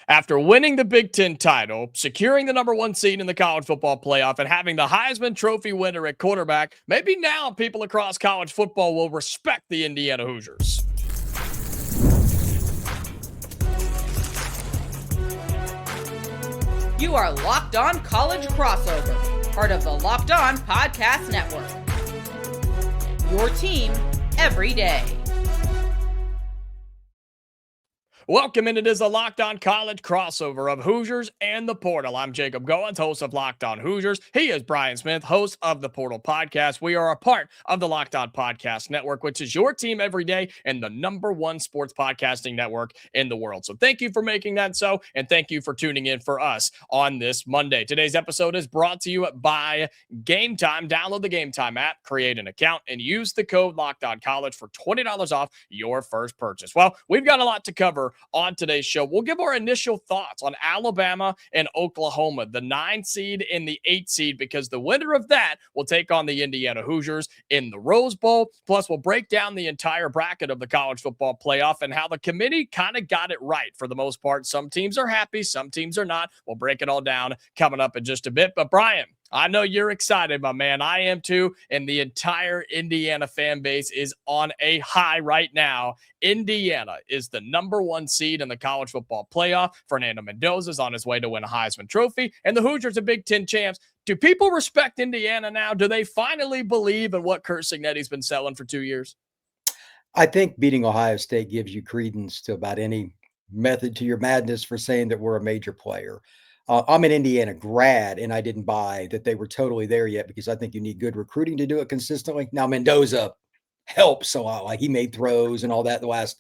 After winning the Big Ten title, securing the number one seed in the college football playoff, and having the Heisman Trophy winner at quarterback, maybe now people across college football will respect the Indiana Hoosiers. You are Locked On College Crossover, part of the Locked On Podcast Network. Your team every day. Welcome, and it is a Locked On College crossover of Hoosiers and the Portal. I'm Jacob Goins, host of Locked On Hoosiers. He is Brian Smith, host of the Portal Podcast. We are a part of the Locked On Podcast Network, which is your team every day and the number one sports podcasting network in the world. So thank you for making that so, and thank you for tuning in for us on this Monday. Today's episode is brought to you by Game Time. Download the Game Time app, create an account, and use the code LOCKEDONCollege for $20 off your first purchase. Well, we've got a lot to cover on today's show. We'll give our initial thoughts on Alabama and Oklahoma, the 9 seed and the 8 seed, because the winner of that will take on the Indiana Hoosiers in the Rose Bowl. Plus, we'll break down the entire bracket of the college football playoff and how the committee kind of got it right for the most part. Some teams are happy, some teams are not. We'll break it all down coming up in just a bit. But Brian, I know you're excited, my man. I am too. And the entire Indiana fan base is on a high right now. Indiana is the number one seed in the college football playoff. Fernando Mendoza is on his way to win a Heisman Trophy. And the Hoosiers are Big Ten champs. Do people respect Indiana now? Do they finally believe in what Kurt Cignetti's been selling for 2 years? I think beating Ohio State gives you credence to about any method to your madness for saying that we're a major player. I'm an Indiana grad, and I didn't buy that they were totally there yet because I think you need good recruiting to do it consistently. Now, Mendoza helps a lot. Like, he made throws and all that the last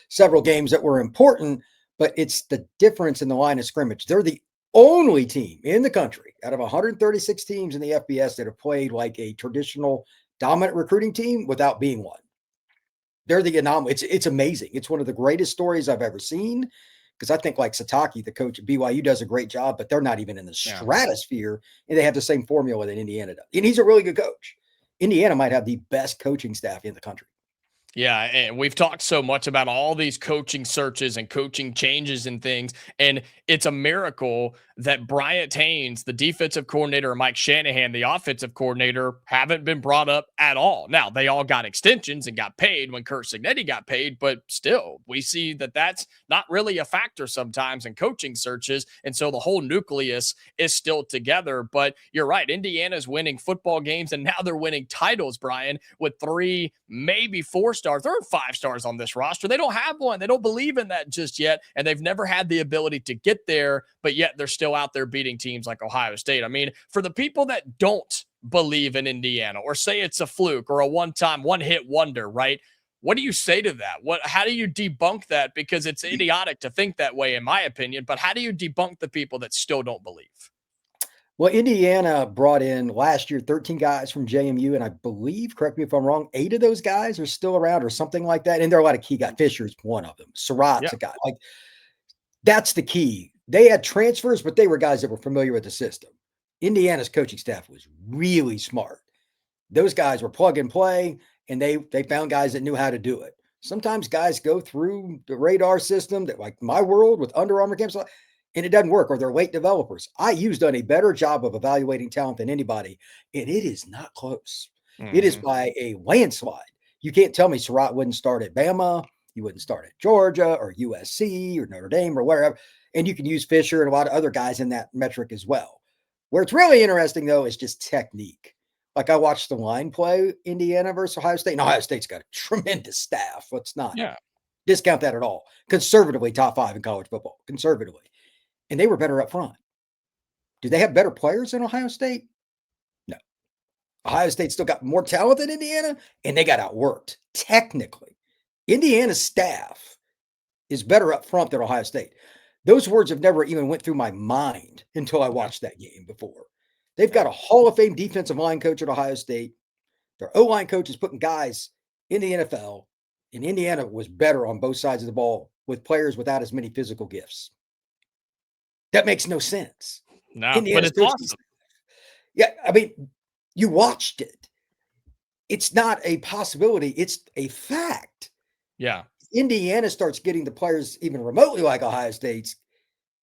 several games that were important, but it's the difference in the line of scrimmage. They're the only team in the country out of 136 teams in the FBS that have played like a traditional dominant recruiting team without being one. They're the anomaly. It's amazing. It's one of the greatest stories I've ever seen. Because I think like Sataki, the coach at BYU, does a great job, but they're not even in the stratosphere, and they have the same formula that Indiana does. And he's a really good coach. Indiana might have the best coaching staff in the country. Yeah, and we've talked so much about all these coaching searches and coaching changes and things, and it's a miracle that Bryant Haynes, the defensive coordinator, and Mike Shanahan, the offensive coordinator, haven't been brought up at all. Now, they all got extensions and got paid when Kurt Cignetti got paid, but still, we see that that's not really a factor sometimes in coaching searches, and so the whole nucleus is still together. But you're right, Indiana's winning football games, and now they're winning titles, Brian, with 3, maybe 4 stars. There are 5 stars on this roster. They don't have one. They don't believe in that just yet, and they've never had the ability to get there, but yet they're still out there beating teams like Ohio State. I mean, for the people that don't believe in Indiana or say it's a fluke or a one-time, one-hit wonder, right? What do you say to that? How do you debunk that? Because it's idiotic to think that way, in my opinion, but how do you debunk the people that still don't believe? Well, Indiana brought in last year 13 guys from JMU, and I believe, correct me if I'm wrong, 8 of those guys are still around or something like that. And there are a lot of key guys. Fisher's one of them. Sarratt's a guy. Like, that's the key. They had transfers, but they were guys that were familiar with the system. Indiana's coaching staff was really smart. Those guys were plug and play, and they found guys that knew how to do it. Sometimes guys go through the radar system that, like my world with Under Armour camps, and it doesn't work, or they're late developers. IU's done a better job of evaluating talent than anybody, and it is not close. It is by a landslide. You can't tell me Sarratt wouldn't start at Bama, he wouldn't start at Georgia or USC or Notre Dame or wherever. And you can use Fisher and a lot of other guys in that metric as well. Where it's really interesting, though, is just technique. Like, I watched the line play Indiana versus Ohio State, and Ohio State's got a tremendous staff. Let's not discount that at all. Conservatively, top 5 in college football, conservatively. And they were better up front. Do they have better players than Ohio State? No. Ohio State still got more talent than Indiana, and they got outworked technically. Indiana's staff is better up front than Ohio State. Those words have never even went through my mind until I watched that game before. They've got a Hall of Fame defensive line coach at Ohio State. Their O-line coach is putting guys in the NFL, and Indiana was better on both sides of the ball with players without as many physical gifts. That makes no sense. No, but it's awesome. Yeah, I mean, you watched it. It's not a possibility. It's a fact. Yeah. Indiana starts getting the players even remotely like Ohio State's,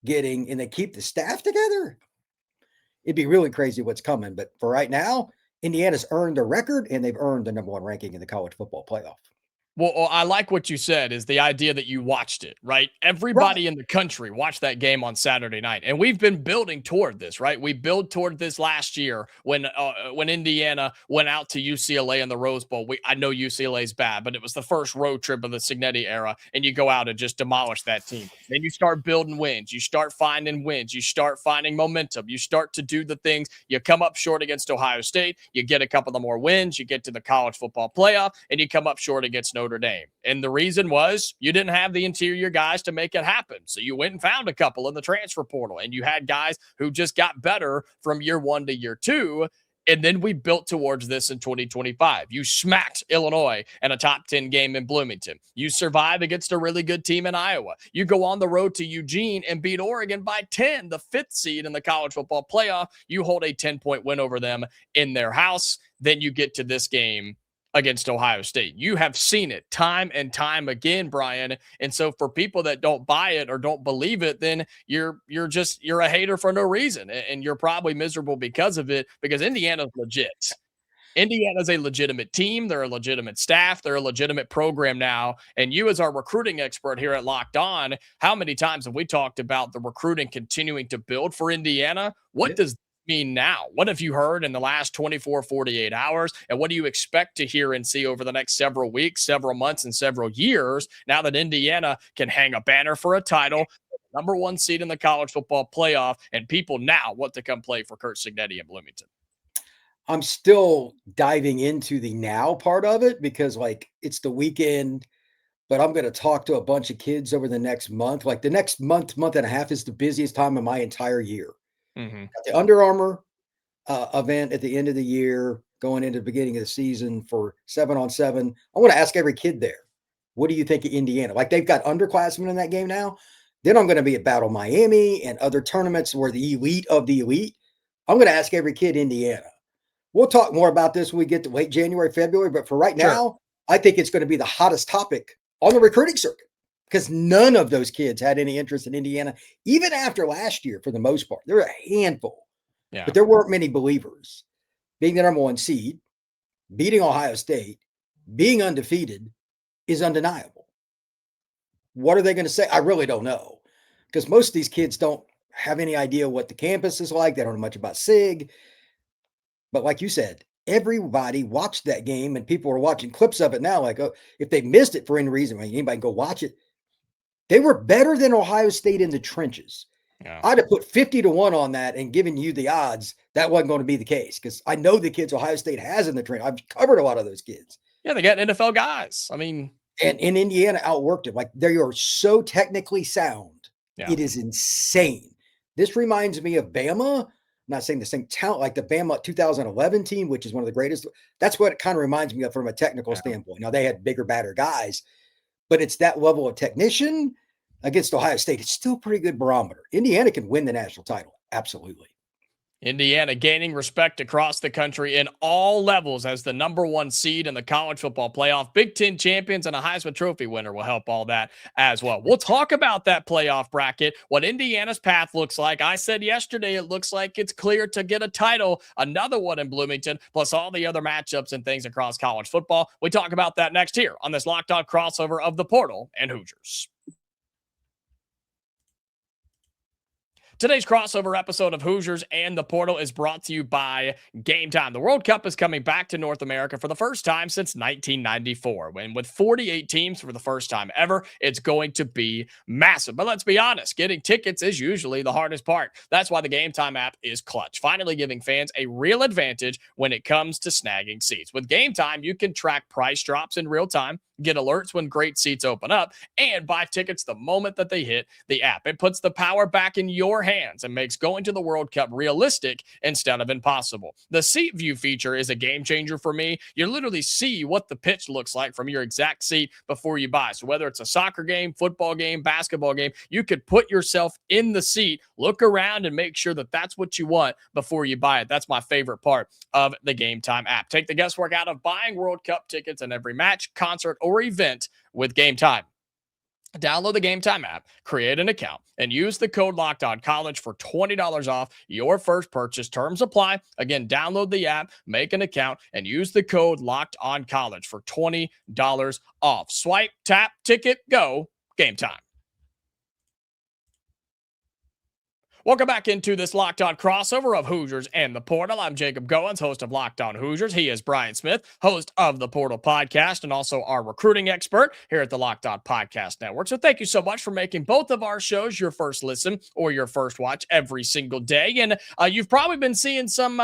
getting and they keep the staff together, it'd be really crazy what's coming. But for right now, Indiana's earned a record and they've earned the number 1 ranking in the college football playoff. Well, I like what you said is the idea that you watched it, right? Everybody in the country watched that game on Saturday night. And we've been building toward this, right? We built toward this last year when Indiana went out to UCLA in the Rose Bowl. I know UCLA's bad, but it was the first road trip of the Cignetti era. And you go out and just demolish that team. Then you start building wins. You start finding wins. You start finding momentum. You start to do the things. You come up short against Ohio State. You get a couple of more wins. You get to the college football playoff, and you come up short against Notre Dame. And the reason was you didn't have the interior guys to make it happen. So you went and found a couple in the transfer portal, and you had guys who just got better from year 1 to year 2. And then we built towards this in 2025. You smacked Illinois in a top 10 game in Bloomington. You survive against a really good team in Iowa. You go on the road to Eugene and beat Oregon by 10, the 5th seed in the college football playoff. You hold a 10-point win over them in their house. Then you get to this game against Ohio State. You have seen it time and time again, Brian. And so for people that don't buy it or don't believe it, then you're a hater for no reason. And you're probably miserable because of it, because Indiana's legit. Indiana's a legitimate team. They're a legitimate staff. They're a legitimate program now. And you, as our recruiting expert here at Locked On, how many times have we talked about the recruiting continuing to build for Indiana? What does mean now? What have you heard in the last 24, 48 hours? And what do you expect to hear and see over the next several weeks, several months, and several years now that Indiana can hang a banner for a title, number 1 seed in the college football playoff, and people now want to come play for Kurt Cignetti in Bloomington? I'm still diving into the now part of it because, like, it's the weekend, but I'm going to talk to a bunch of kids over the next month. Like, the next month and a half is the busiest time of my entire year. Got the Under Armour event at the end of the year, going into the beginning of the season for 7-on-7. I want to ask every kid there, what do you think of Indiana? Like, they've got underclassmen in that game now. Then I'm going to be at Battle Miami and other tournaments where the elite of the elite. I'm going to ask every kid Indiana. We'll talk more about this when we get to late January, February. But for right now, I think it's going to be the hottest topic on the recruiting circuit, because none of those kids had any interest in Indiana, even after last year, for the most part. There were a handful, but there weren't many believers. Being the number 1 seed, beating Ohio State, being undefeated is undeniable. What are they going to say? I really don't know, because most of these kids don't have any idea what the campus is like. They don't know much about SIG. But like you said, everybody watched that game, and people are watching clips of it now. Like, oh, if they missed it for any reason, anybody can go watch it. They were better than Ohio State in the trenches. Yeah. I'd have put 50-1 on that and given you the odds that wasn't going to be the case, because I know the kids Ohio State has in the trench. I've covered a lot of those kids. Yeah, they got NFL guys. I mean, and Indiana outworked it. Like, they are so technically sound. Yeah. It is insane. This reminds me of Bama. I'm not saying the same talent like the Bama 2011 team, which is one of the greatest. That's what it kind of reminds me of from a technical standpoint. Now, they had bigger, badder guys, but it's that level of technician against Ohio State. It's still a pretty good barometer. Indiana can win the national title. Absolutely. Indiana gaining respect across the country in all levels as the number 1 seed in the college football playoff. Big Ten champions and a Heisman Trophy winner will help all that as well. We'll talk about that playoff bracket, what Indiana's path looks like. I said yesterday it looks like it's clear to get a title, another one in Bloomington, plus all the other matchups and things across college football. We talk about that next here on this Locked On crossover of the Portal and Hoosiers. Today's crossover episode of Hoosiers and the Portal is brought to you by Game Time. The World Cup is coming back to North America for the first time since 1994. When with 48 teams for the first time ever, it's going to be massive. But let's be honest, getting tickets is usually the hardest part. That's why the Game Time app is clutch, finally giving fans a real advantage when it comes to snagging seats. With Game Time, you can track price drops in real time, get alerts when great seats open up, and buy tickets the moment that they hit the app. It puts the power back in your hands and makes going to the World Cup realistic instead of impossible. The seat view feature is a game changer for me. You literally see what the pitch looks like from your exact seat before you buy. So whether it's a soccer game, football game, basketball game, you could put yourself in the seat, look around, and make sure that that's what you want before you buy it. That's my favorite part of the Game Time app. Take the guesswork out of buying World Cup tickets in every match, concert, or event with Game Time. Download the Game Time app, create an account, and use the code LOCKEDONCollege for $20 off your first purchase. Terms apply. Again, download the app, make an account, and use the code LOCKEDONCollege for $20 off. Swipe, tap, ticket, go. Game Time. Welcome back into this Locked On crossover of Hoosiers and the Portal. I'm Jacob Goins, host of Locked On Hoosiers. He is Brian Smith, host of the Portal podcast and also our recruiting expert here at the Locked On Podcast Network. So thank you so much for making both of our shows your first listen or your first watch every single day. And you've probably been seeing some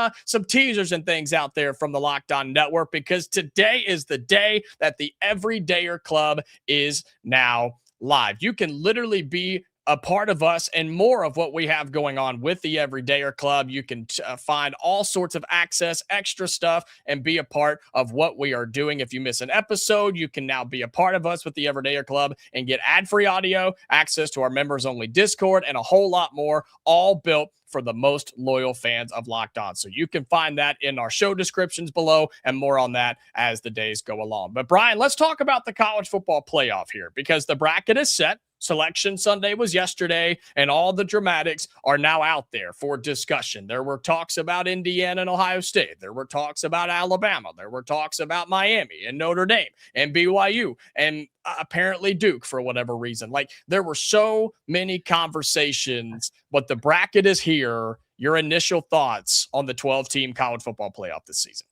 teasers and things out there from the Locked On Network, because today is the day that the Everydayer Club is now live. You can literally be a part of us and more of what we have going on with the Everydayer Club. You can find all sorts of access, extra stuff, and be a part of what we are doing. If you miss an episode, you can now be a part of us with the Everydayer Club and get ad-free audio, access to our members-only Discord, and a whole lot more, all built for the most loyal fans of Locked On. So you can find that in our show descriptions below, and more on that as the days go along. But Brian, let's talk about the college football playoff here, because the bracket is set. Selection Sunday was yesterday, and all the dramatics are now out there for discussion. There were talks about Indiana and Ohio State. There were talks about Alabama. There were talks about Miami and Notre Dame and BYU and apparently Duke for whatever reason. Like, there were so many conversations, but the bracket is here. Your initial thoughts on the 12-team college football playoff this season?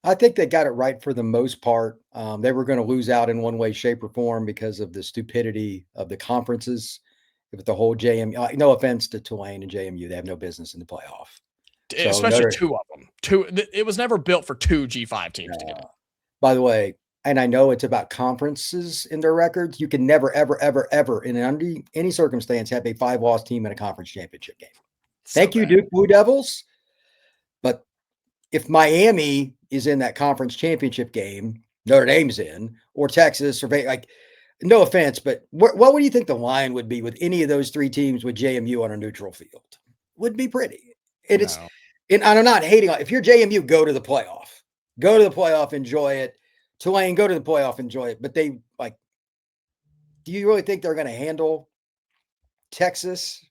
I think they got it right for the most part. They were going to lose out in one way, shape, or form because of the stupidity of the conferences. With the whole JMU, no offense to Tulane and JMU, they have no business in the playoff. Especially two of them. It was never built for two G5 teams to get in. By the way, and I know it's about conferences in their records, you can never, ever, ever, ever, in any circumstance, have a 5-loss team in a conference championship game. Thank you, Duke Blue Devils. But if Miami is in that conference championship game, Notre Dame's in, or Texas, or like, no offense, but what would you think the line would be with any of those three teams with JMU on a neutral field? Would be pretty. And No. it's, and I'm not hating on, if you're JMU, go to the playoff, enjoy it. Tulane, go to the playoff, enjoy it. But they, like, do you really think they're going to handle Texas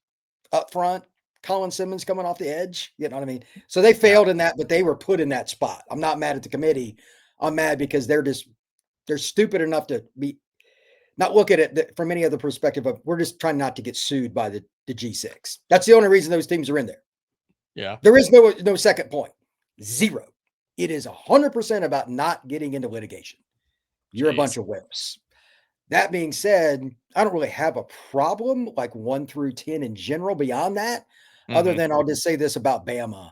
up front? Colin Simmons coming off the edge, you know what I mean? So they failed in that, but they were put in that spot. I'm not mad at the committee. I'm mad because they're stupid enough to be, not look at it from any other perspective of, we're just trying not to get sued by the G6. That's the only reason those teams are in there. Yeah. There is no second point. Zero. It is 100% about not getting into litigation. You're a bunch of wimps. That being said, I don't really have a problem like 1 through 10 in general beyond that. Other than I'll just say this about Bama.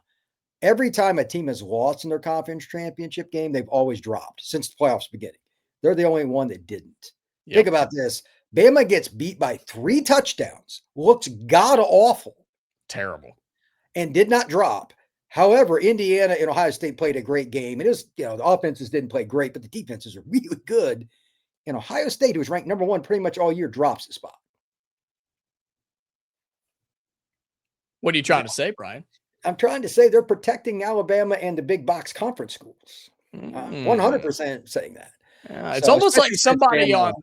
Every time a team has lost in their conference championship game, they've always dropped since the playoffs beginning. They're the only one that didn't. Yep. Think about this. Bama gets beat by 3 touchdowns, looks god-awful. Terrible. And did not drop. However, Indiana and Ohio State played a great game. It is, the offenses didn't play great, but the defenses are really good. And Ohio State, who was ranked number 1 pretty much all year, drops the spot. What are you trying to say, Brian? I'm trying to say they're protecting Alabama and the big box conference schools. 100% saying that. It's almost like somebody got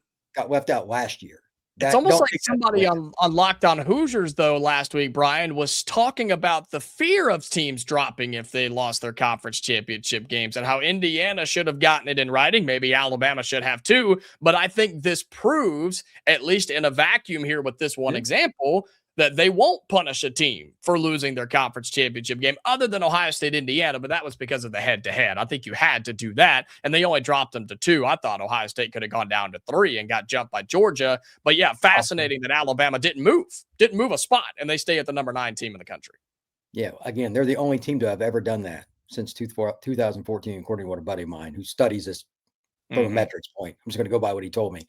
left out last year. It's almost like somebody on Locked On Hoosiers, though, last week, Brian, was talking about the fear of teams dropping if they lost their conference championship games and how Indiana should have gotten it in writing. Maybe Alabama should have too. But I think this proves, at least in a vacuum here with this one example, that they won't punish a team for losing their conference championship game other than Ohio State, Indiana, but that was because of the head-to-head. I think you had to do that, and they only dropped them to 2. I thought Ohio State could have gone down to 3 and got jumped by Georgia. But, yeah, fascinating that Alabama didn't move a spot, and they stay at the number 9 team in the country. Yeah, again, they're the only team to have ever done that since 2014, according to what a buddy of mine who studies this from a metrics point. I'm just going to go by what he told me.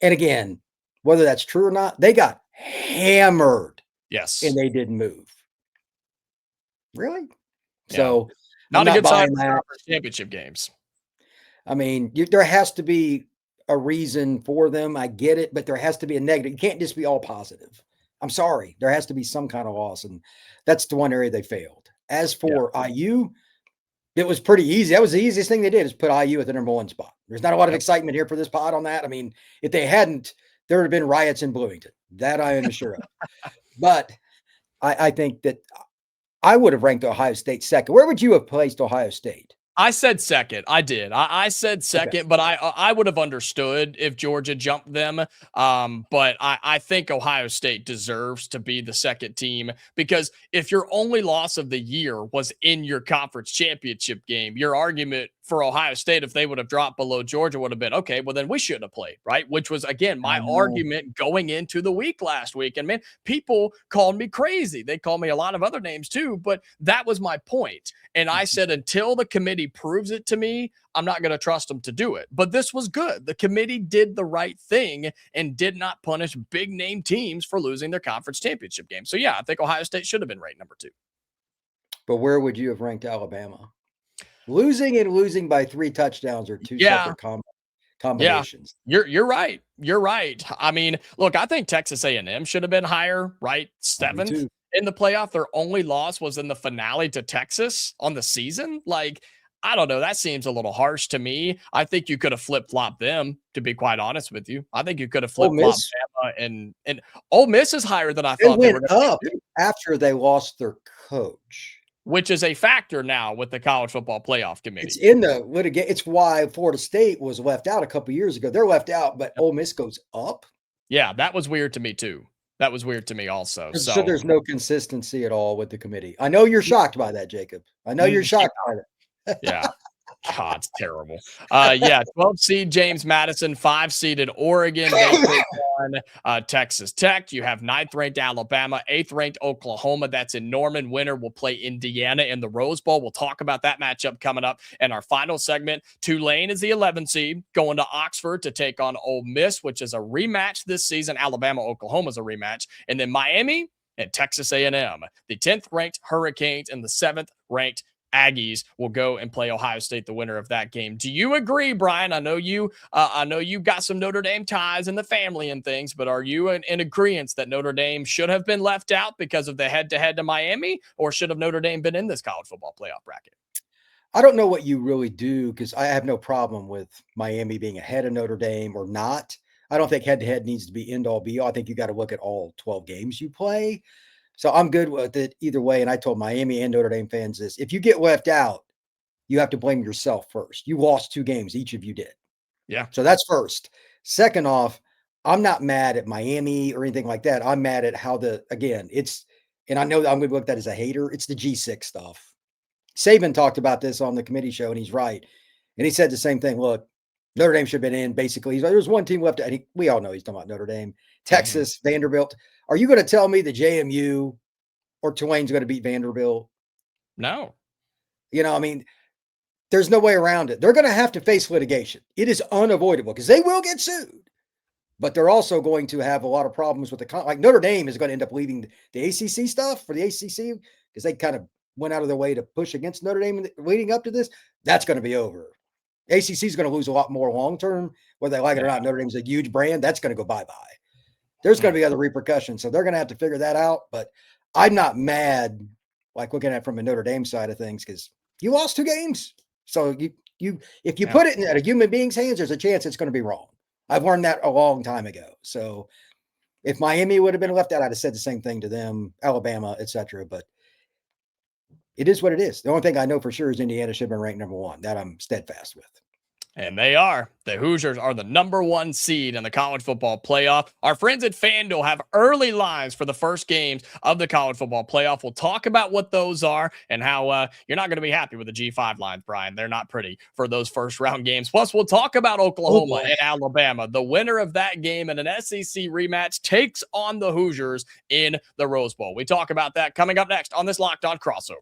And, again, whether that's true or not, they got hammered. Yes. And they didn't move. Really? Yeah. So not a good sign for championship games. I mean, there has to be a reason for them. I get it, but there has to be a negative. You can't just be all positive. I'm sorry. There has to be some kind of loss. And that's the one area they failed. As for IU, it was pretty easy. That was the easiest thing they did, is put IU at the number 1 spot. There's not a lot of excitement here for this pod on that. I mean, if they hadn't, there would have been riots in Bloomington. That I am sure of. But I think that I would have ranked Ohio State second. Where would you have placed Ohio State? I said second. I did. I said second, Okay. but I would have understood if Georgia jumped them. But I think Ohio State deserves to be the second team, because if your only loss of the year was in your conference championship game, your argument for Ohio State, if they would have dropped below Georgia, would have been, okay, well, then we shouldn't have played, right? Which was, again, my argument going into the week last week. And man, people called me crazy. They called me a lot of other names too, but that was my point. And I said, until the committee proves it to me, I'm not going to trust them to do it. But this was good. The committee did the right thing and did not punish big name teams for losing their conference championship game. So yeah, I think Ohio State should have been ranked number 2. But where would you have ranked Alabama? Losing by 3 touchdowns are two separate combinations. Yeah, you're right. You're right. I mean, look, I think Texas A&M should have been higher, right? 7th in the playoff. Their only loss was in the finale to Texas on the season. Like, I don't know. That seems a little harsh to me. I think you could have flip-flopped them, to be quite honest with you. I think you could have flip-flopped Bama, and Ole Miss is higher than I thought they went up after they lost their coach, which is a factor now with the College Football Playoff Committee. It's in the litigation. It's why Florida State was left out a couple years ago. They're left out, but Ole Miss goes up. Yeah, that was weird to me too. That was weird to me also. So there's no consistency at all with the committee. I know you're shocked by that, Jacob. I know you're shocked by that. Yeah. God, it's terrible. Yeah, 12 seed James Madison, 5 seeded Oregon, Texas Tech. You have 9th ranked Alabama, 8th ranked Oklahoma. That's in Norman. Winner will play Indiana in the Rose Bowl. We'll talk about that matchup coming up in our final segment. Tulane is the 11th seed, going to Oxford to take on Ole Miss, which is a rematch this season. Alabama, Oklahoma is a rematch, and then Miami and Texas A&M. The 10th ranked Hurricanes and the 7th ranked Aggies will go and play Ohio State, the winner of that game. Do you agree, Brian? I know you've got some Notre Dame ties in the family and things, but are you in agreement that Notre Dame should have been left out because of the head-to-head to Miami, or should have Notre Dame been in this college football playoff bracket? I don't know what you really do, because I have no problem with Miami being ahead of Notre Dame or not. I don't think head-to-head needs to be end-all be-all. I think you got to look at all 12 games you play. So I'm good with it either way. And I told Miami and Notre Dame fans this: if you get left out, you have to blame yourself first. You lost 2 games. Each of you did. Yeah. So that's first. Second off, I'm not mad at Miami or anything like that. I'm mad at how and I know I'm going to look at that as a hater. It's the G6 stuff. Saban talked about this on the committee show, and he's right. And he said the same thing. Look, Notre Dame should have been in. Basically, there was one team left. And we all know he's talking about Notre Dame, Texas, Vanderbilt. Are you going to tell me the JMU or Tulane's going to beat Vanderbilt? No. I mean, there's no way around it. They're going to have to face litigation. It is unavoidable because they will get sued. But they're also going to have a lot of problems with like Notre Dame is going to end up leaving the ACC stuff for the ACC because they kind of went out of their way to push against Notre Dame leading up to this. That's going to be over. ACC is going to lose a lot more long-term, whether they like it or not. Notre Dame's a huge brand. That's going to go bye-bye. There's going to be other repercussions. So they're going to have to figure that out. But I'm not mad, like looking at it from a Notre Dame side of things, because you lost 2 games. So if you put it in a human being's hands, there's a chance it's going to be wrong. I've learned that a long time ago. So if Miami would have been left out, I'd have said the same thing to them, Alabama, etc. But it is what it is. The only thing I know for sure is Indiana should have been ranked number 1. That I'm steadfast with. And they are. The Hoosiers are the number 1 seed in the college football playoff. Our friends at FanDuel have early lines for the first games of the college football playoff. We'll talk about what those are and how you're not going to be happy with the G5 lines, Brian. They're not pretty for those first round games. Plus, we'll talk about Oklahoma and Alabama. The winner of that game in an SEC rematch takes on the Hoosiers in the Rose Bowl. We talk about that coming up next on this Locked On Crossover.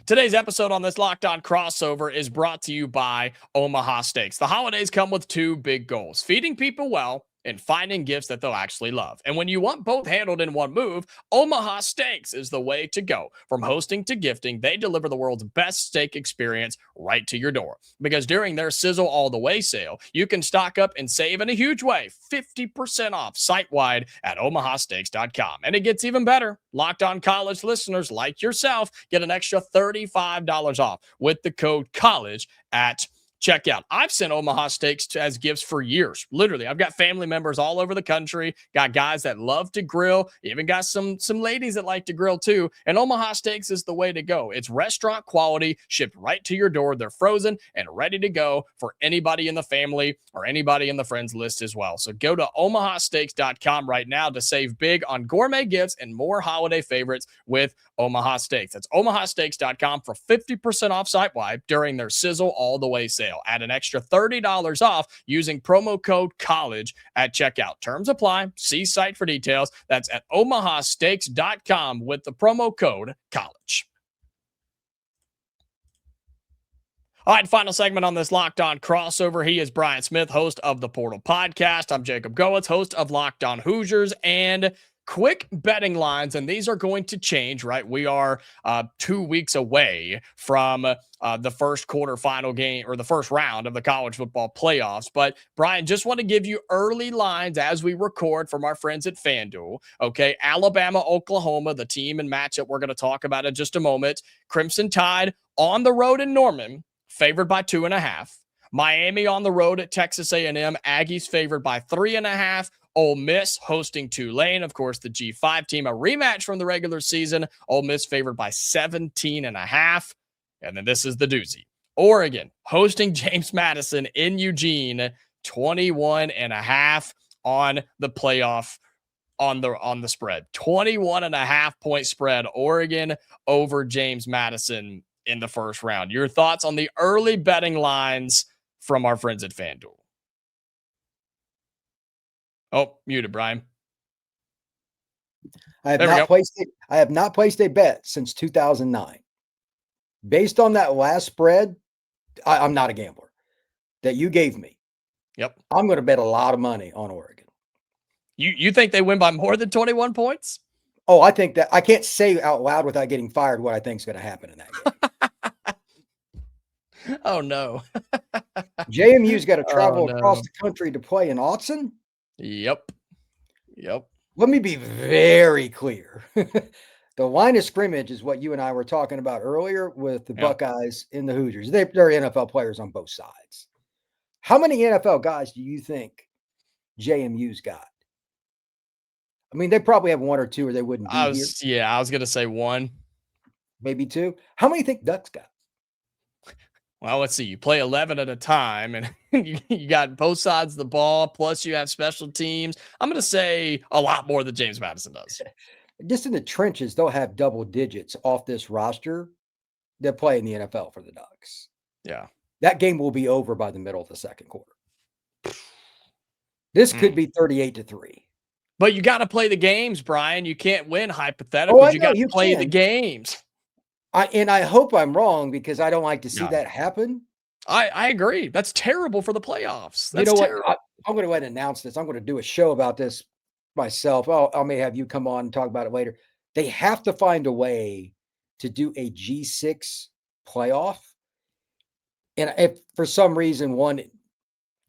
Today's episode on this Locked On Crossover is brought to you by Omaha Steaks. The holidays come with 2 big goals: feeding people well and finding gifts that they'll actually love. And when you want both handled in one move, Omaha Steaks is the way to go. From hosting to gifting, they deliver the world's best steak experience right to your door. Because during their Sizzle All the Way sale, you can stock up and save in a huge way, 50% off site-wide at omahasteaks.com. And it gets even better. Locked On College listeners like yourself get an extra $35 off with the code COLLEGE at check out. I've sent Omaha steaks as gifts for years. Literally, I've got family members all over the country, got guys that love to grill, even got some ladies that like to grill too. And Omaha steaks is the way to go. It's restaurant quality, shipped right to your door. They're frozen and ready to go for anybody in the family or anybody in the friends list as well. So go to omahasteaks.com right now to save big on gourmet gifts and more holiday favorites with Omaha Steaks. That's omahasteaks.com for 50% off site-wide during their Sizzle All the Way sale. Add an extra $30 off using promo code COLLEGE at checkout. Terms apply. See site for details. That's at omahasteaks.com with the promo code COLLEGE. All right, final segment on this Locked On crossover. He is Brian Smith, host of the Portal Podcast. I'm Jacob Goins, host of Locked On Hoosiers. And quick betting lines, and these are going to change, right? We are 2 weeks away from the first quarterfinal game or the first round of the college football playoffs. But Brian, just want to give you early lines as we record from our friends at FanDuel. Okay, Alabama, Oklahoma, the team and matchup we're going to talk about in just a moment. Crimson Tide on the road in Norman, favored by 2.5. Miami on the road at Texas A&M. Aggies favored by 3.5. Ole Miss hosting Tulane, of course, the G5 team, a rematch from the regular season. Ole Miss favored by 17.5. And then this is the doozy. Oregon hosting James Madison in Eugene, 21.5 on the playoff on the spread. 21.5 point spread. Oregon over James Madison in the first round. Your thoughts on the early betting lines from our friends at FanDuel? Oh, muted, Brian. I have not placed a bet since 2009. Based on that last spread, I'm not a gambler that you gave me. Yep. I'm going to bet a lot of money on Oregon. You think they win by more than 21 points? Oh, I think that I can't say out loud without getting fired what I think is going to happen in that game. Oh, no. JMU's got to travel across the country to play in Autzen. Yep. Let me be very clear. The line of scrimmage is what you and I were talking about earlier with the Buckeyes and the Hoosiers. They're NFL players on both sides. How many NFL guys do you think JMU's got? I mean, they probably have one or two or they wouldn't be here. Yeah, I was going to say one. Maybe two. How many think Ducks got? Well, let's see. You play 11 at a time, and you got both sides of the ball, plus you have special teams. I'm going to say a lot more than James Madison does. Just in the trenches, they'll have double digits off this roster. They'll play in the NFL for the Ducks. Yeah. That game will be over by the middle of the second quarter. This could be 38-3. But you got to play the games, Brian. You can't win hypotheticals. You got to play the games. I hope I'm wrong because I don't like to see that happen. I agree. That's terrible for the playoffs. That's terrible. I'm going to go ahead and announce this. I'm going to do a show about this myself. I may have you come on and talk about it later. They have to find a way to do a G6 playoff. And if for some reason one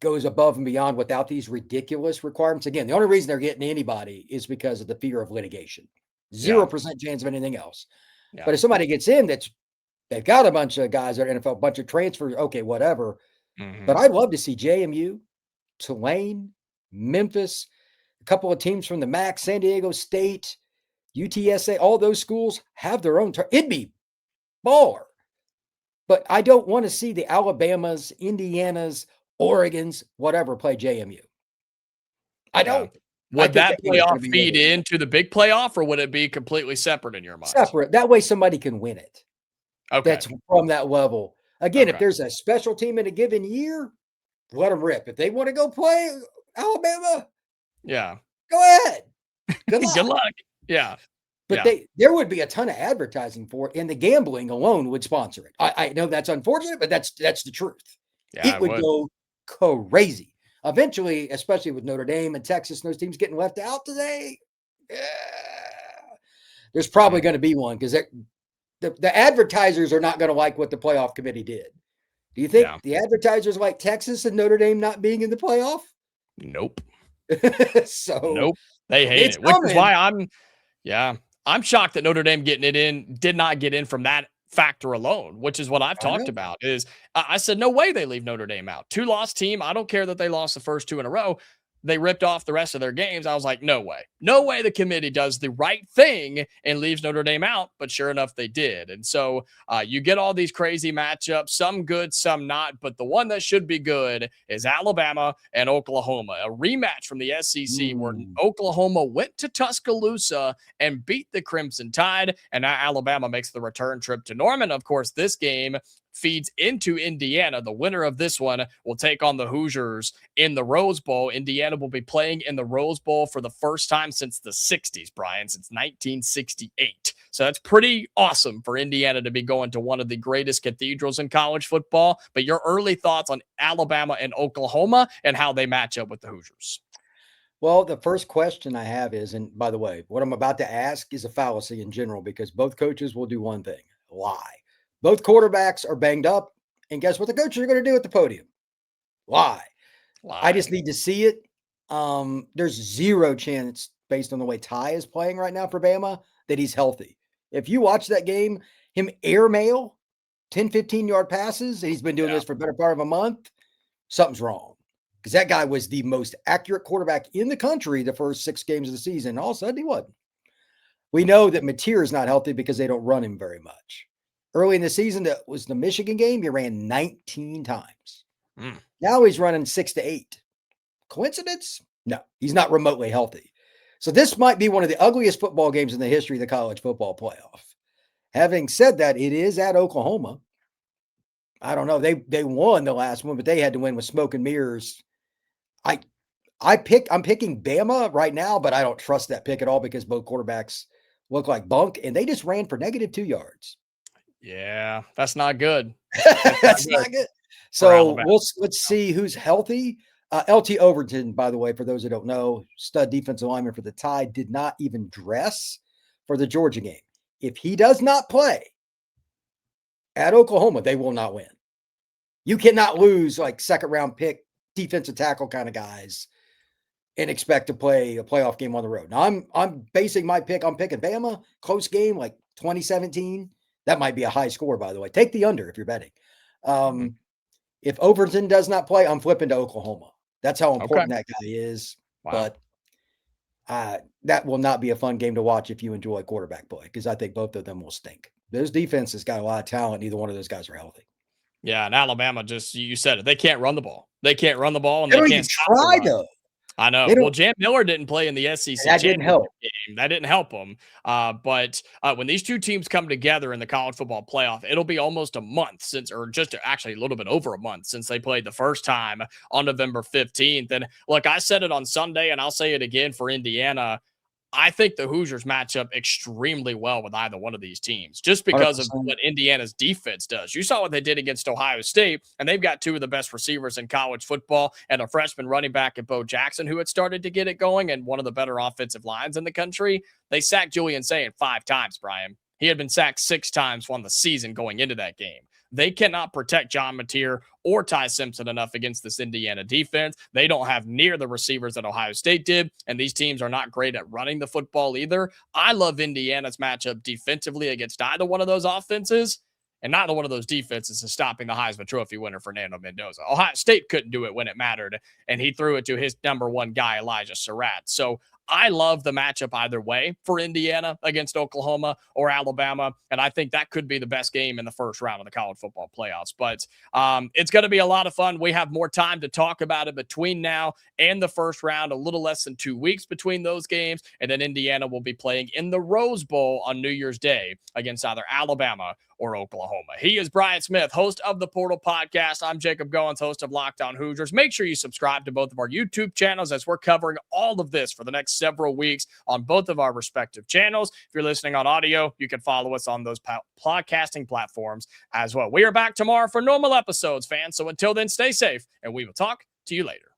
goes above and beyond without these ridiculous requirements, again, the only reason they're getting anybody is because of the fear of litigation. 0% chance of anything else. Yeah. But if somebody gets in they've got a bunch of guys that are NFL, a bunch of transfers, okay, whatever. Mm-hmm. But I'd love to see JMU, Tulane, Memphis, a couple of teams from the MAC, San Diego State, UTSA, all those schools have their own. It'd be baller. But I don't want to see the Alabamas, Indianas, Oregons, whatever, play JMU. I don't. Would that playoff feed into the big playoff, or would it be completely separate in your mind? Separate. That way somebody can win it. Okay. That's from that level. Again, if there's a special team in a given year, let them rip. If they want to go play Alabama, go ahead. Good luck. Good luck. Yeah. But there would be a ton of advertising for it, and the gambling alone would sponsor it. I know that's unfortunate, but that's the truth. Yeah, it would go crazy. Eventually, especially with Notre Dame and Texas and those teams getting left out today, there's probably going to be one because the advertisers are not going to like what the playoff committee did. Do you think the advertisers like Texas and Notre Dame not being in the playoff? Nope. Nope. They hate it, which is why I'm shocked that Notre Dame did not get in from that factor alone, which is what I've talked about. Is I said, no way they leave Notre Dame out. 2-loss team. I don't care that they lost the first 2 in a row. They ripped off the rest of their games. I was like, no way. No way the committee does the right thing and leaves Notre Dame out. But sure enough, they did. And so you get all these crazy matchups, some good, some not. But the one that should be good is Alabama and Oklahoma, a rematch from the SEC where Oklahoma went to Tuscaloosa and beat the Crimson Tide. And now Alabama makes the return trip to Norman. Of course, this game feeds into Indiana. The winner of this one will take on the Hoosiers in the Rose Bowl. Indiana will be playing in the Rose Bowl for the first time since the 60s, Brian, since 1968. So that's pretty awesome for Indiana to be going to one of the greatest cathedrals in college football. But your early thoughts on Alabama and Oklahoma and how they match up with the Hoosiers? Well, the first question I have is, and by the way, what I'm about to ask is a fallacy in general, because both coaches will do one thing: lie. Both quarterbacks are banged up. And guess what the coaches are going to do at the podium? Lie. I just need to see it. There's zero chance, based on the way Ty is playing right now for Bama, that he's healthy. If you watch that game, him airmail 10, 15-yard passes, and he's been doing this for a better part of a month, something's wrong. Because that guy was the most accurate quarterback in the country the first 6 games of the season. All of a sudden, he wasn't. We know that Mateer is not healthy because they don't run him very much. Early in the season, that was the Michigan game, he ran 19 times. Now he's running 6 to 8. Coincidence? No, he's not remotely healthy. So this might be one of the ugliest football games in the history of the college football playoff. Having said that, it is at Oklahoma. I don't know. They won the last one, but they had to win with smoke and mirrors. I'm picking Bama right now, but I don't trust that pick at all because both quarterbacks look like bunk, and they just ran for -2 yards. Yeah, that's not good. That's not good. So let's see who's healthy. LT Overton, by the way, for those who don't know, stud defensive lineman for the Tide, did not even dress for the Georgia game. If he does not play at Oklahoma, they will not win. You cannot lose like second-round pick, defensive tackle kind of guys and expect to play a playoff game on the road. Now, I'm basing my pick. I'm picking Bama, close game, like 2017. That might be a high score, by the way. Take the under if you're betting. If Overton does not play, I'm flipping to Oklahoma. That's how important that guy is. Wow. But that will not be a fun game to watch if you enjoy quarterback play, because I think both of them will stink. Those defenses got a lot of talent. Neither one of those guys are healthy. Yeah, and Alabama, just you said it. They can't run the ball. They can't run the ball, and they can't even try though. I know. Well, Jam Miller didn't play in the SEC. That didn't help. Game. That didn't help them. But when these two teams come together in the college football playoff, it'll be almost a month since, or just actually a little bit over a month since they played the first time on November 15th. And look, I said it on Sunday, and I'll say it again for Indiana. I think the Hoosiers match up extremely well with either one of these teams just because 100%. Of what Indiana's defense does. You saw what they did against Ohio State, and they've got 2 of the best receivers in college football and a freshman running back at Bo Jackson who had started to get it going and one of the better offensive lines in the country. They sacked Julian Sayin 5 times, Brian. He had been sacked 6 times on the season going into that game. They cannot protect John Mateer or Ty Simpson enough against this Indiana defense. They don't have near the receivers that Ohio State did, and these teams are not great at running the football either. I love Indiana's matchup defensively against either one of those offenses, and neither one of those defenses is stopping the Heisman Trophy winner, Fernando Mendoza. Ohio State couldn't do it when it mattered, and he threw it to his number 1 guy, Elijah Sarratt. So I love the matchup either way for Indiana against Oklahoma or Alabama, and I think that could be the best game in the first round of the college football playoffs. But it's going to be a lot of fun. We have more time to talk about it between now and the first round, a little less than 2 weeks between those games, and then Indiana will be playing in the Rose Bowl on New Year's Day against either Alabama or Oklahoma. He is Brian Smith, host of the Portal Podcast. I'm Jacob Goins, host of Locked On Hoosiers. Make sure you subscribe to both of our YouTube channels as we're covering all of this for the next several weeks on both of our respective channels. If you're listening on audio, you can follow us on those podcasting platforms as well. We are back tomorrow for normal episodes, fans. So until then, stay safe, and we will talk to you later.